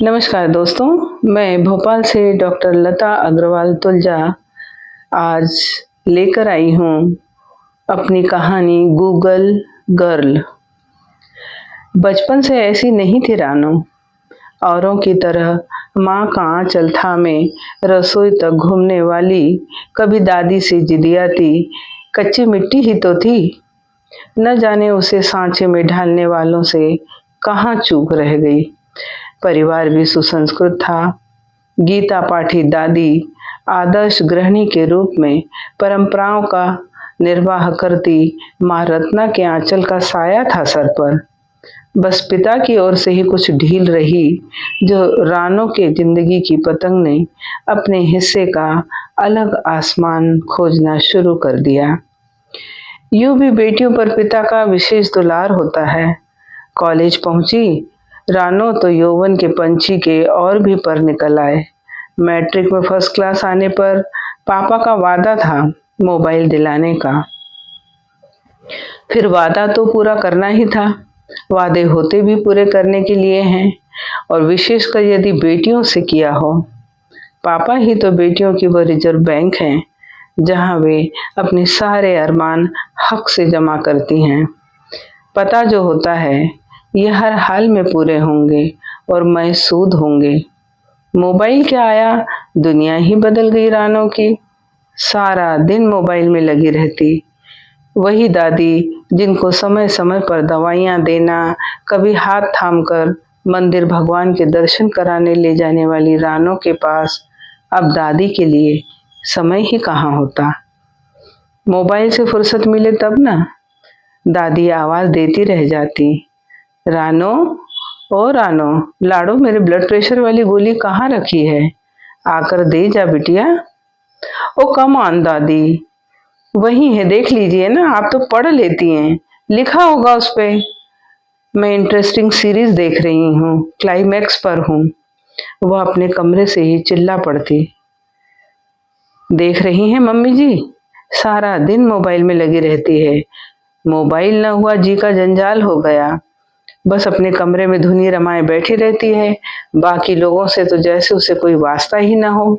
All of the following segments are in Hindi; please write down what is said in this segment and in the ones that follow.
नमस्कार दोस्तों, मैं भोपाल से डॉक्टर लता अग्रवाल तुलजा आज लेकर आई हूँ अपनी कहानी गूगल गर्ल। बचपन से ऐसी नहीं थी रानो, औरों की तरह माँ का आंचल थामे रसोई तक घूमने वाली। कभी दादी से जिदियाती कच्ची मिट्टी ही तो थी, न जाने उसे सांचे में ढालने वालों से कहाँ चूक रह गई। परिवार भी सुसंस्कृत था। गीता पाठी दादी आदर्श गृहिणी के रूप में परंपराओं का निर्वाह करती माँ रत्ना के आंचल का साया था सर पर। बस पिता की ओर से ही कुछ ढील रही, जो रानों के जिंदगी की पतंग ने अपने हिस्से का अलग आसमान खोजना शुरू कर दिया। यूं भी बेटियों पर पिता का विशेष दुलार होता है। कॉलेज पहुंची रानो तो यौवन के पंछी के और भी पर निकल आए। मैट्रिक में फर्स्ट क्लास आने पर पापा का वादा था मोबाइल दिलाने का। फिर वादा तो पूरा करना ही था, वादे होते भी पूरे करने के लिए हैं, और विशेषकर यदि बेटियों से किया हो। पापा ही तो बेटियों की वो रिजर्व बैंक हैं, जहां वे अपने सारे अरमान हक से जमा करती हैं। पता जो होता है ये हर हाल में पूरे होंगे और महसूद होंगे। मोबाइल क्या आया, दुनिया ही बदल गई रानो की। सारा दिन मोबाइल में लगी रहती। वही दादी जिनको समय समय पर दवाइयाँ देना, कभी हाथ थामकर मंदिर भगवान के दर्शन कराने ले जाने वाली रानो के पास अब दादी के लिए समय ही कहाँ होता। मोबाइल से फुर्सत मिले तब ना दादी आवाज देती रह जाती, रानो, ओ रानो, लाडो मेरे ब्लड प्रेशर वाली गोली कहाँ रखी है, आकर दे जा बिटिया। ओ कम ऑन दादी, वही है, देख लीजिए ना, आप तो पढ़ लेती हैं, लिखा होगा उस पे। मैं इंटरेस्टिंग सीरीज देख रही हूँ, क्लाइमैक्स पर हूँ। वह अपने कमरे से ही चिल्ला पड़ती। देख रही हैं मम्मी जी, सारा दिन मोबाइल में लगी रहती है। मोबाइल न हुआ जी का जंजाल हो गया। बस अपने कमरे में धुनी रमाए बैठी रहती है, बाकी लोगों से तो जैसे उसे कोई वास्ता ही ना हो।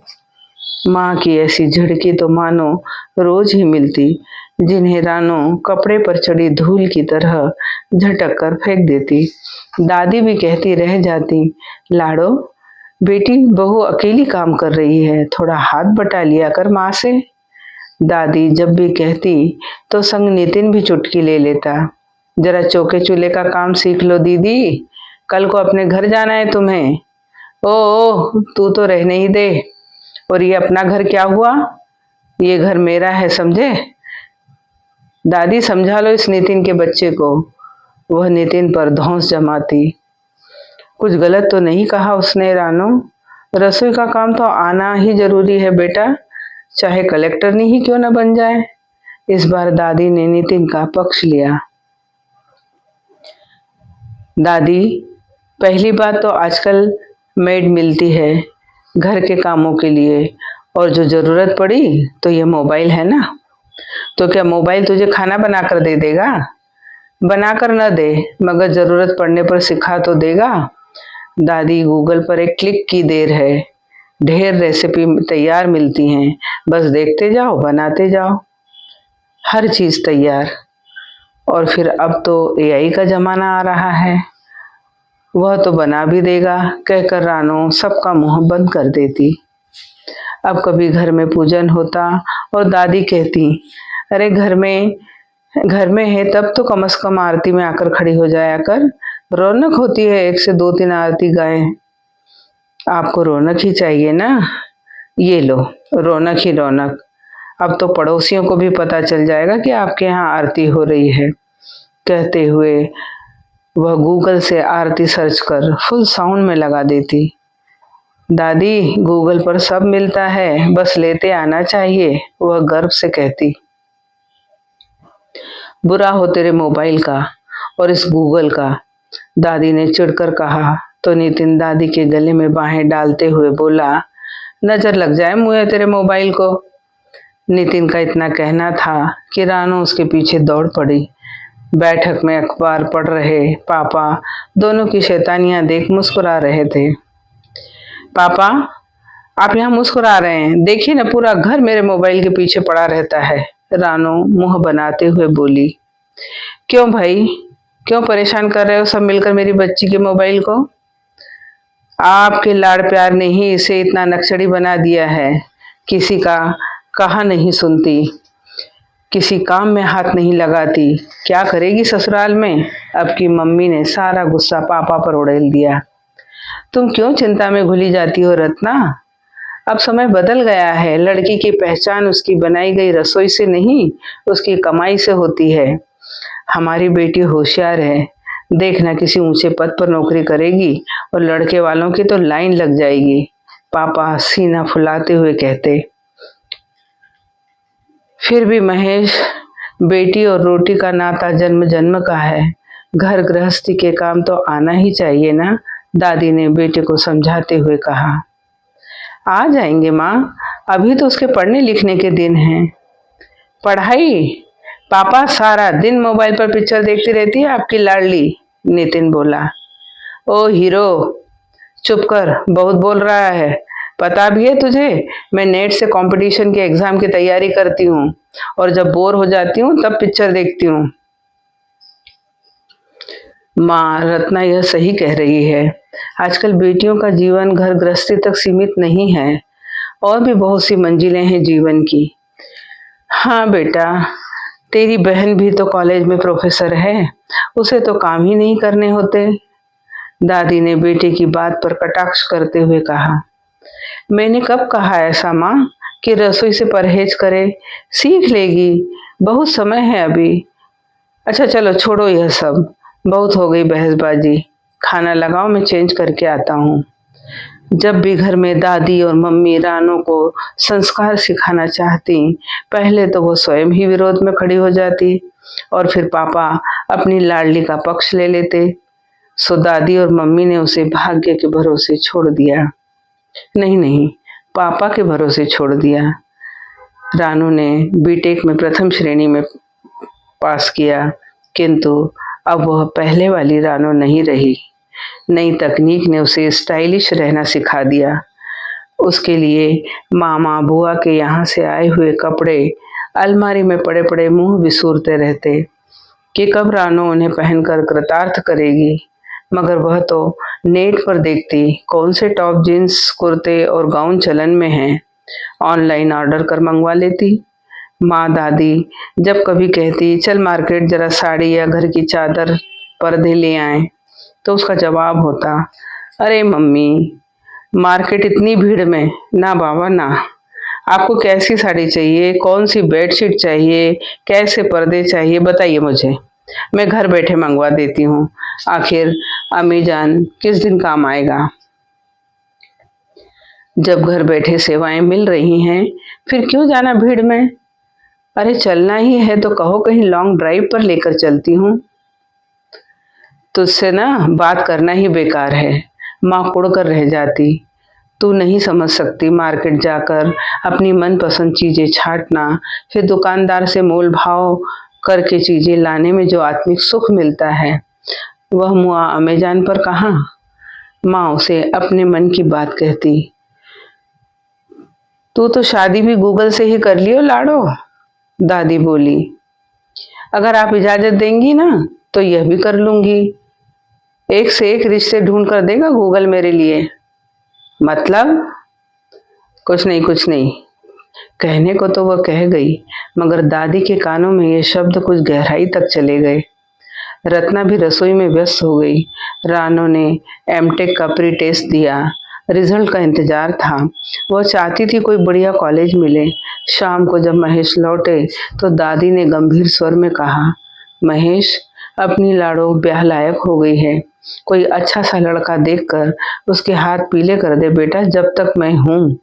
माँ की ऐसी झिड़की तो मानो रोज ही मिलती, जिन्हें रानो कपड़े पर चढ़ी धूल की तरह झटक कर फेंक देती। दादी भी कहती रह जाती, लाडो बेटी बहू अकेली काम कर रही है, थोड़ा हाथ बटा लिया कर माँ से। दादी जब भी कहती तो संग नितिन भी चुटकी ले लेता, जरा चौके चूल्हे का काम सीख लो दीदी, कल को अपने घर जाना है तुम्हें। ओ तू तो रहने ही दे। और ये अपना घर क्या हुआ, ये घर मेरा है समझे। दादी समझा लो इस नितिन के बच्चे को। वह नितिन पर धौंस जमाती। कुछ गलत तो नहीं कहा उसने रानो, रसोई का काम तो आना ही जरूरी है बेटा, चाहे कलेक्टर नहीं ही क्यों ना बन जाए। इस बार दादी ने नितिन का पक्ष लिया। दादी, पहली बात तो आजकल मेड मिलती है घर के कामों के लिए, और जो जरूरत पड़ी तो ये मोबाइल है ना, तो क्या मोबाइल तुझे खाना बनाकर दे देगा? बनाकर न दे, मगर जरूरत पड़ने पर सिखा तो देगा। दादी, गूगल पर एक क्लिक की देर है, ढेर रेसिपी तैयार मिलती हैं, बस देखते जाओ बनाते जाओ, हर चीज तैयार। और फिर अब तो एआई का जमाना आ रहा है, वह तो बना भी देगा, कहकर रानो सबका मुंह बंद कर देती। अब कभी घर में पूजन होता और दादी कहती, अरे घर में है तब तो कम से कम आरती में आकर खड़ी हो जाया कर, रौनक होती है, एक से दो तीन आरती गाएं। आपको रौनक ही चाहिए ना, ये लो रौनक ही रौनक। अब तो पड़ोसियों को भी पता चल जाएगा कि आपके यहाँ आरती हो रही है। कहते हुए वह गूगल से आरती सर्च कर फुल साउंड में लगा देती। दादी, गूगल पर सब मिलता है, बस लेते आना चाहिए, वह गर्व से कहती। बुरा हो तेरे मोबाइल का और इस गूगल का, दादी ने चिढ़कर कहा, तो नितिन दादी के गले में बाहें डालते हुए बोला, नजर लग जाए मुझे तेरे मोबाइल को। नितिन का इतना कहना था कि रानो उसके पीछे दौड़ पड़ी। बैठक में अखबार पढ़ रहे पापा दोनों की शैतानियां देख मुस्कुरा रहे थे। पापा, आप यहाँ मुस्कुरा रहे हैं, देखिए ना पूरा घर मेरे मोबाइल के पीछे पड़ा रहता है। रानो मुंह बनाते हुए बोली। क्यों भाई, क्यों परेशान कर रहे हो सब मिलकर मेरी बच्ची के मोबाइल को? आपके लाड़ प्यार ने ही इसे इतना नक्सड़ी बना दिया है। किसी का कहा नहीं सुनती, किसी काम में हाथ नहीं लगाती, क्या करेगी ससुराल में? अब की मम्मी ने सारा गुस्सा पापा पर उड़ेल दिया। तुम क्यों चिंता में घुली जाती हो रत्ना? अब समय बदल गया है। लड़की की पहचान उसकी बनाई गई रसोई से नहीं, उसकी कमाई से होती है। हमारी बेटी होशियार है, देखना किसी ऊंचे पद पर नौकरी करेगी और लड़के वालों की तो लाइन लग जाएगी। पापा सीना फुलाते हुए कहते। फिर भी महेश, बेटी और रोटी का नाता जन्म जन्म का है। घर गृहस्थी के काम तो आना ही चाहिए ना, दादी ने बेटे को समझाते हुए कहा। आ जाएंगे माँ, अभी तो उसके पढ़ने लिखने के दिन हैं। पढ़ाई? पापा सारा दिन मोबाइल पर पिक्चर देखती रहती है आपकी लाडली, नितिन बोला। ओ हीरो, चुप कर, बहुत बोल रहा है। पता भी है तुझे, मैं नेट से कंपटीशन के एग्जाम की तैयारी करती हूँ और जब बोर हो जाती हूँ तब पिक्चर देखती हूँ। माँ, रत्ना यह सही कह रही है। आजकल बेटियों का जीवन घर गृहस्थी तक सीमित नहीं है, और भी बहुत सी मंजिलें हैं जीवन की। हाँ बेटा, तेरी बहन भी तो कॉलेज में प्रोफेसर है, उसे तो काम ही नहीं करने होते, दादी ने बेटे की बात पर कटाक्ष करते हुए कहा। मैंने कब कहा ऐसा माँ कि रसोई से परहेज करे? सीख लेगी, बहुत समय है अभी। अच्छा चलो छोड़ो यह सब, बहुत हो गई बहसबाजी। खाना लगाओ, मैं चेंज करके आता हूँ। जब भी घर में दादी और मम्मी रानों को संस्कार सिखाना चाहती, पहले तो वो स्वयं ही विरोध में खड़ी हो जाती और फिर पापा अपनी लाडली का पक्ष ले लेते। सो दादी और मम्मी ने उसे भाग्य के भरोसे छोड़ दिया। नहीं नहीं, पापा के भरोसे छोड़ दिया। रानू ने बीटेक में प्रथम श्रेणी में पास किया, किंतु अब वह पहले वाली रानू नहीं रही। नई तकनीक ने उसे स्टाइलिश रहना सिखा दिया। उसके लिए मामा बुआ के यहाँ से आए हुए कपड़े अलमारी में पड़े पड़े मुंह बिसूरते रहते कि कब रानू उन्हें पहनकर कृतार्थ करेगी, मगर वह तो नेट पर देखती कौन से टॉप जींस कुर्ते और गाउन चलन में हैं, ऑनलाइन ऑर्डर कर मंगवा लेती। माँ दादी जब कभी कहती चल मार्केट जरा साड़ी या घर की चादर पर्दे ले आए, तो उसका जवाब होता, अरे मम्मी, मार्केट इतनी भीड़ में ना बाबा ना। आपको कैसी साड़ी चाहिए, कौन सी बेडशीट चाहिए, कैसे पर्दे चाहिए, बताइए मुझे, मैं घर बैठे मंगवा देती हूँ। आखिर अम्मी जान किस दिन काम आएगा? जब घर बैठे सेवाएं मिल रही हैं, फिर क्यों जाना भीड़ में? अरे चलना ही है तो कहो कहीं लॉन्ग ड्राइव पर लेकर चलती हूँ। तुझसे ना बात करना ही बेकार है, माँ कुड़ कर रह जाती। तू नहीं समझ सकती, मार्केट जाकर अपनी मनपसंद चीजें छांटना, फिर दुकानदार से मोल भाव करके चीजें लाने में जो आत्मिक सुख मिलता है, वह मुआ अमेजान पर कहाँ? माँ उसे अपने मन की बात कहती। तू तो शादी भी गूगल से ही कर लियो लाडो, दादी बोली। अगर आप इजाजत देंगी ना तो यह भी कर लूंगी। एक से एक रिश्ते ढूंढ कर देगा गूगल मेरे लिए। मतलब? कुछ नहीं कुछ नहीं, कहने को तो वह कह गई, मगर दादी के कानों में ये शब्द कुछ गहराई तक चले गए। रत्ना भी रसोई में व्यस्त हो गई। रानो ने एमटेक का प्री टेस्ट दिया, रिजल्ट का इंतजार था। वह चाहती थी कोई बढ़िया कॉलेज मिले। शाम को जब महेश लौटे तो दादी ने गंभीर स्वर में कहा, महेश, अपनी लाड़ो ब्याह लायक हो गई है, कोई अच्छा सा लड़का देखकर उसके हाथ पीले कर दे बेटा, जब तक मैं हूँ।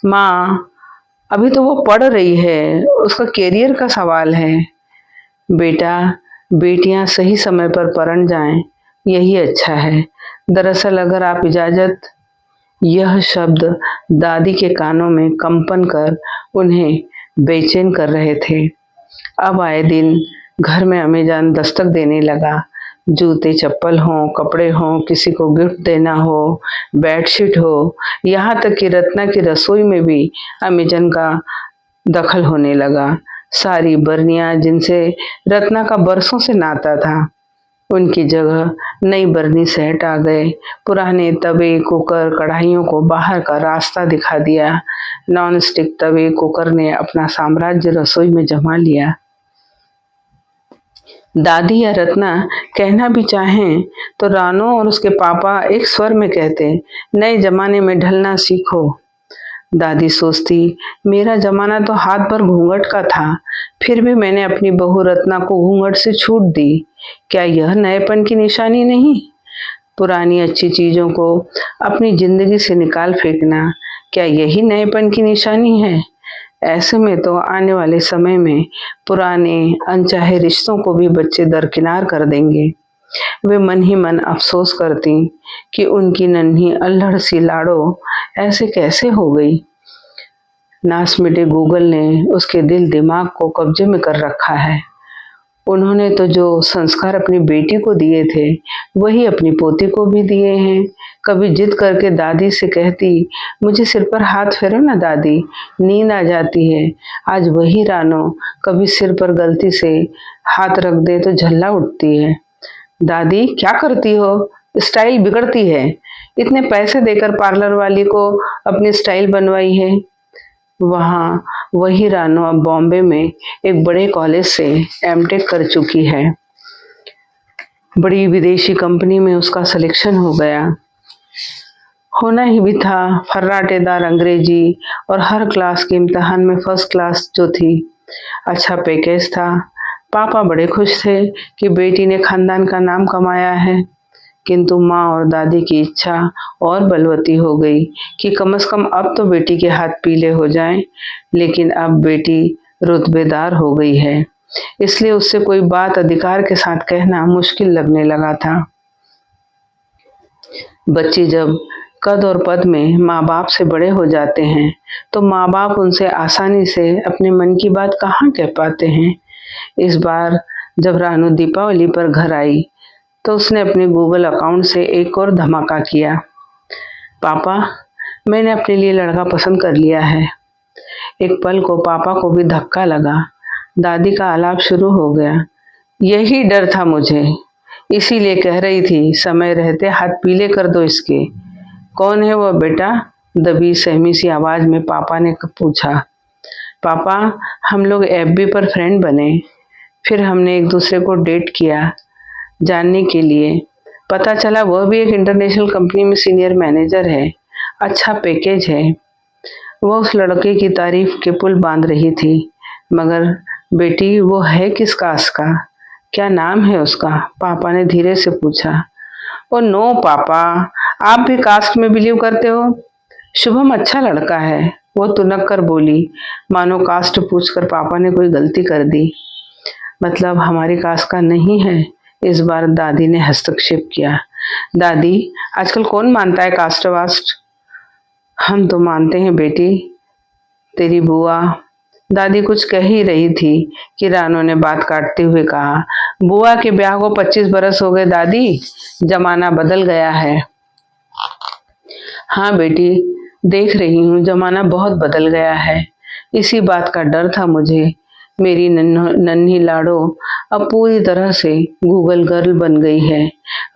माँ, अभी तो वो पढ़ रही है, उसका करियर का सवाल है। बेटा, बेटियां सही समय पर परण जाएं, यही अच्छा है। दरअसल अगर आप इजाजत, यह शब्द दादी के कानों में कंपन कर उन्हें बेचैन कर रहे थे। अब आए दिन घर में अमेजान दस्तक देने लगा। जूते चप्पल हों, कपड़े हों, किसी को गिफ्ट देना हो, बेडशीट हो, यहाँ तक कि रत्ना की रसोई में भी अमेजन का दखल होने लगा। सारी बरनियां जिनसे रत्ना का बरसों से नाता था, उनकी जगह नई बरनी सेट आ गए। पुराने तवे, कुकर, कढ़ाइयों को बाहर का रास्ता दिखा दिया। नॉन स्टिक तवे, कुकर ने अपना साम्राज्य रसोई में जमा लिया। दादी या रत्ना कहना भी चाहें तो रानो और उसके पापा एक स्वर में कहते, नए जमाने में ढलना सीखो। दादी सोचती, मेरा जमाना तो हाथ भर घूंघट का था, फिर भी मैंने अपनी बहू रत्ना को घूंघट से छूट दी। क्या यह नएपन की निशानी नहीं? पुरानी अच्छी चीजों को अपनी जिंदगी से निकाल फेंकना, क्या यही नएपन की निशानी है? ऐसे में तो आने वाले समय में पुराने अनचाहे रिश्तों को भी बच्चे दरकिनार कर देंगे। वे मन ही मन अफसोस करती कि उनकी नन्ही अल्हड़ सी लाड़ो ऐसे कैसे हो गई। नास मिटे गूगल ने उसके दिल दिमाग को कब्जे में कर रखा है। उन्होंने तो जो संस्कार अपनी बेटी को दिए थे, वही अपनी पोती को भी दिए हैं। कभी जिद करके दादी से कहती, मुझे सिर पर हाथ फेरो ना दादी, नींद आ जाती है। आज वही रानो कभी सिर पर गलती से हाथ रख दे तो झल्ला उठती है। दादी क्या करती हो? स्टाइल बिगड़ती है। इतने पैसे देकर पार्लर वाली को अपनी स्टाइल बनवाई है। वहाँ वही रानो अब बॉम्बे में एक बड़े कॉलेज से एमटेक कर चुकी है। बड़ी विदेशी कंपनी में उसका सिलेक्शन हो गया। होना ही भी था। फर्राटेदार अंग्रेजी और हर क्लास के इम्तिहान में फर्स्ट क्लास जो थी। अच्छा पैकेज था। पापा बड़े खुश थे कि बेटी ने खानदान का नाम कमाया है, किंतु माँ और दादी की इच्छा और बलवती हो गई कि कम से कम अब तो बेटी के हाथ पीले हो जाएं। लेकिन अब बेटी रुतबेदार हो गई है, इसलिए उससे कोई बात अधिकार के साथ कहना मुश्किल लगने लगा था। बच्चे जब कद और पद में माँ बाप से बड़े हो जाते हैं तो माँ बाप उनसे आसानी से अपने मन की बात कहाँ कह पाते हैं। इस बार जब रानू दीपावली पर घर आई तो उसने अपने गूगल अकाउंट से एक और धमाका किया। पापा, मैंने अपने लिए लड़का पसंद कर लिया है। एक पल को पापा को भी धक्का लगा। दादी का आलाप शुरू हो गया। यही डर था मुझे, इसीलिए कह रही थी समय रहते हाथ पीले कर दो इसके। कौन है वह बेटा? दबी सहमी सी आवाज में पापा ने पूछा। पापा, हम लोग एफबी पर फ्रेंड बने, फिर हमने एक दूसरे को डेट किया जानने के लिए। पता चला वह भी एक इंटरनेशनल कंपनी में सीनियर मैनेजर है। अच्छा पैकेज है। वह उस लड़के की तारीफ के पुल बांध रही थी। मगर बेटी, वो है किस कास्ट का? क्या नाम है उसका? पापा ने धीरे से पूछा। ओ नो पापा, आप भी कास्ट में बिलीव करते हो? शुभम अच्छा लड़का है, वो तुनक कर बोली, मानो कास्ट पूछकर पापा ने कोई गलती कर दी। मतलब हमारी कास्ट का नहीं है? इस बार दादी ने हस्तक्षेप किया। दादी, आजकल कौन मानता है कास्ट वास्ट? हम तो मानते हैं बेटी। तेरी बुआ। दादी कुछ कह ही रही थी कि रानो ने बात काटते हुए कहा, बुआ के ब्याह को 25 बरस हो गए दादी, जमाना बदल गया है। हाँ बेटी, देख रही हूँ जमाना बहुत बदल गया है। इसी बात का डर था मुझे। मेरी नन्ही लाडो अब पूरी तरह से गूगल गर्ल बन गई है।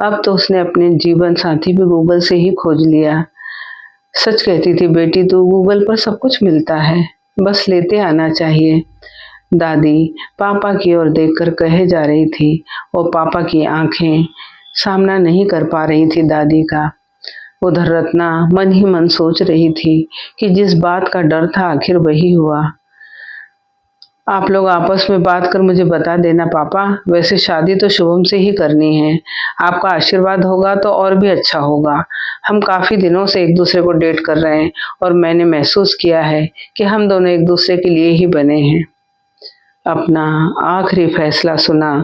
अब तो उसने अपने जीवन साथी भी गूगल से ही खोज लिया। सच कहती थी बेटी, तू गूगल पर सब कुछ मिलता है, बस लेते आना चाहिए। दादी पापा की ओर देखकर कहे जा रही थी और पापा की आंखें सामना नहीं कर पा रही थी दादी का। उधर रत्ना मन ही मन सोच रही थी कि जिस बात का डर था आखिर वही हुआ। आप लोग आपस में बात कर मुझे बता देना पापा। वैसे शादी तो शुभम से ही करनी है। आपका आशीर्वाद होगा तो और भी अच्छा होगा। हम काफी दिनों से एक दूसरे को डेट कर रहे हैं और मैंने महसूस किया है कि हम दोनों एक दूसरे के लिए ही बने हैं। अपना आखिरी फैसला सुना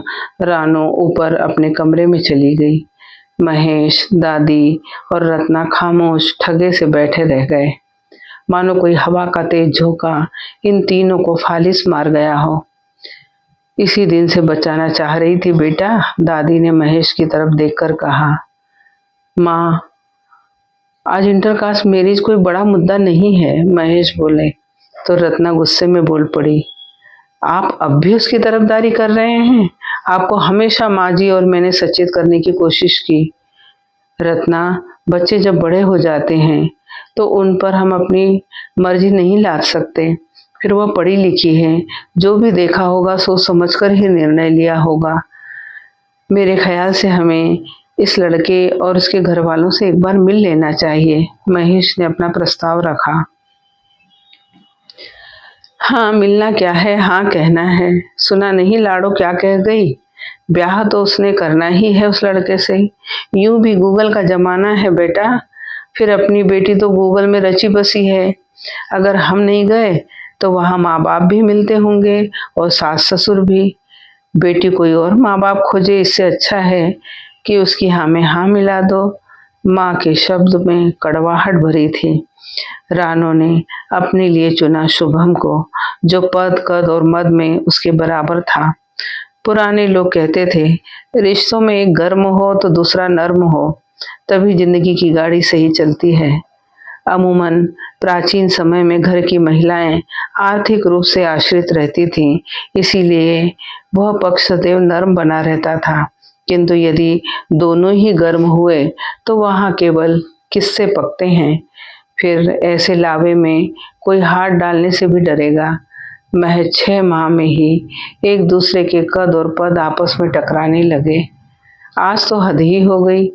रानो ऊपर अपने कमरे में चली गई। महेश, दादी और रत्ना खामोश ठगे से बैठे रह गए, मानो कोई हवा का तेज झोंका इन तीनों को फालिस मार गया हो। इसी दिन से बचाना चाह रही थी बेटा, दादी ने महेश की तरफ देखकर कहा। माँ, आज इंटरकास्ट मैरिज कोई बड़ा मुद्दा नहीं है, महेश बोले तो रत्ना गुस्से में बोल पड़ी। आप अब भी उसकी तरफदारी कर रहे हैं? आपको हमेशा माँ जी और मैंने सचेत करने की कोशिश की। रत्ना, बच्चे जब बड़े हो जाते हैं तो उन पर हम अपनी मर्जी नहीं लाद सकते। फिर वह पढ़ी लिखी है, जो भी देखा होगा सोच समझकर ही निर्णय लिया होगा। मेरे ख्याल से हमें इस लड़के और उसके घर वालों से एक बार मिल लेना चाहिए, महेश ने अपना प्रस्ताव रखा। हाँ, मिलना क्या है, हाँ कहना है। सुना नहीं लाडो क्या कह गई? ब्याह तो उसने करना ही है उस लड़के से। यूं भी गूगल का जमाना है बेटा। फिर अपनी बेटी तो गूगल में रची बसी है। अगर हम नहीं गए तो वहाँ माँ बाप भी मिलते होंगे और सास ससुर भी। बेटी कोई और माँ बाप खोजे, इससे अच्छा है कि उसकी हाँ में हाँ मिला दो। माँ के शब्द में कड़वाहट भरी थी। रानो ने अपने लिए चुना शुभम को, जो पद कद और मद में उसके बराबर था। पुराने लोग कहते थे, रिश्तों में एक गर्म हो तो दूसरा नर्म हो, तभी जिंदगी की गाड़ी सही चलती है। अमूमन प्राचीन समय में घर की महिलाएं आर्थिक रूप से आश्रित रहती थीं, इसीलिए वह पक्ष सदैव नर्म बना रहता था। किंतु यदि दोनों ही गर्म हुए तो वहां केवल किस्से पकते हैं। फिर ऐसे लावे में कोई हाथ डालने से भी डरेगा। महज 6 माह में ही एक दूसरे के कद और पद आपस में टकराने लगे। आज तो हद ही हो गई।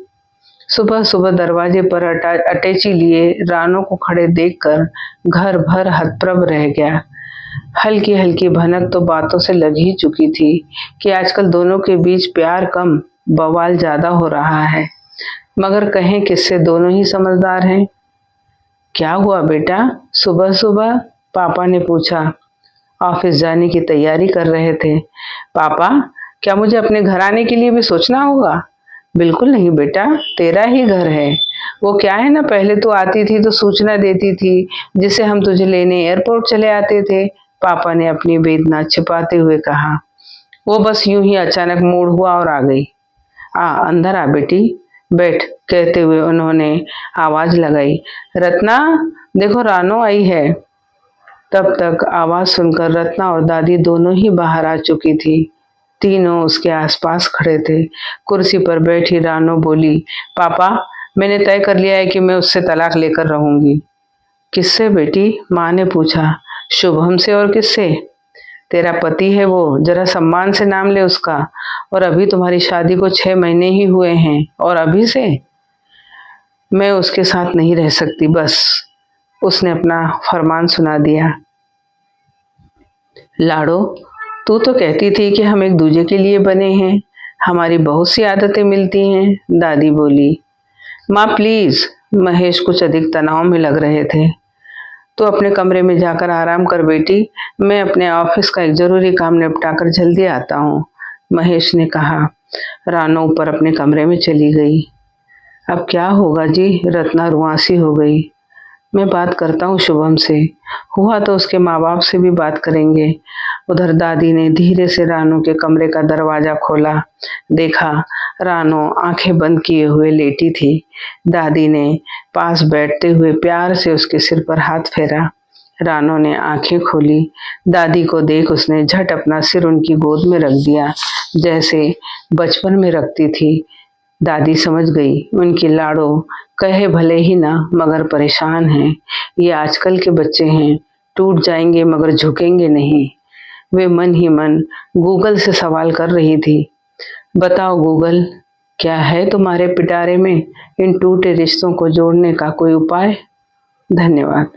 सुबह सुबह दरवाजे पर अटैची लिए रानो को खड़े देखकर घर भर हतप्रभ रह गया। हल्की हल्की भनक तो बातों से लग ही चुकी थी कि आजकल दोनों के बीच प्यार कम बवाल ज्यादा हो रहा है। मगर कहें किससे, दोनों ही समझदार हैं। क्या हुआ बेटा, सुबह सुबह? पापा ने पूछा। ऑफिस जाने की तैयारी कर रहे थे। पापा, क्या मुझे अपने घर आने के लिए भी सोचना होगा? बिल्कुल नहीं बेटा, तेरा ही घर है। वो क्या है ना, पहले तो आती थी तो सूचना देती थी, जिससे हम तुझे लेने एयरपोर्ट चले आते थे, पापा ने अपनी वेदना छिपाते हुए कहा। वो बस यूं ही अचानक मूड हुआ और आ गई। अंदर आ बेटी, बैठ, कहते हुए उन्होंने आवाज लगाई। रत्ना, देखो रानो आई है। तब तक आवाज सुनकर रत्ना और दादी दोनों ही बाहर आ चुकी थी। तीनों उसके आसपास खड़े थे। कुर्सी पर बैठी रानो बोली, पापा, मैंने तय कर लिया है कि मैं उससे तलाक लेकर रहूंगी। किससे बेटी? माँ ने पूछा। शुभम से। और किससे? तेरा पति है वो, जरा सम्मान से नाम ले उसका। और अभी तुम्हारी शादी को 6 महीने ही हुए हैं और अभी से? मैं उसके साथ नहीं रह सकती बस, उसने अपना फरमान सुना दिया। लाडो, तू तो कहती थी कि हम एक दूजे के लिए बने हैं, हमारी बहुत सी आदतें मिलती हैं, दादी बोली। माँ प्लीज, महेश कुछ अधिक तनाव में लग रहे थे। तो अपने कमरे में जाकर आराम कर बेटी, मैं अपने ऑफिस का एक जरूरी काम निपटाकर जल्दी आता हूँ, महेश ने कहा। रानो ऊपर अपने कमरे में चली गई। अब क्या होगा जी, रत्ना रुआंसी हो गई। मैं बात करता हूँ शुभम से, हुआ तो उसके माँ बाप से भी बात करेंगे। उधर दादी ने धीरे से रानो के कमरे का दरवाजा खोला। देखा, रानो आंखें बंद किए हुए लेटी थी। दादी ने पास बैठते हुए प्यार से उसके सिर पर हाथ फेरा। रानो ने आंखें खोली। दादी को देख उसने झट अपना सिर उनकी गोद में रख दिया, जैसे बचपन में रखती थी। दादी समझ गई, उनकी लाडो कहे भले ही ना, मगर परेशान हैं। ये आजकल के बच्चे हैं, टूट जाएंगे मगर झुकेंगे नहीं। वे मन ही मन गूगल से सवाल कर रही थी। बताओ गूगल, क्या है तुम्हारे पिटारे में इन टूटे रिश्तों को जोड़ने का कोई उपाय? धन्यवाद।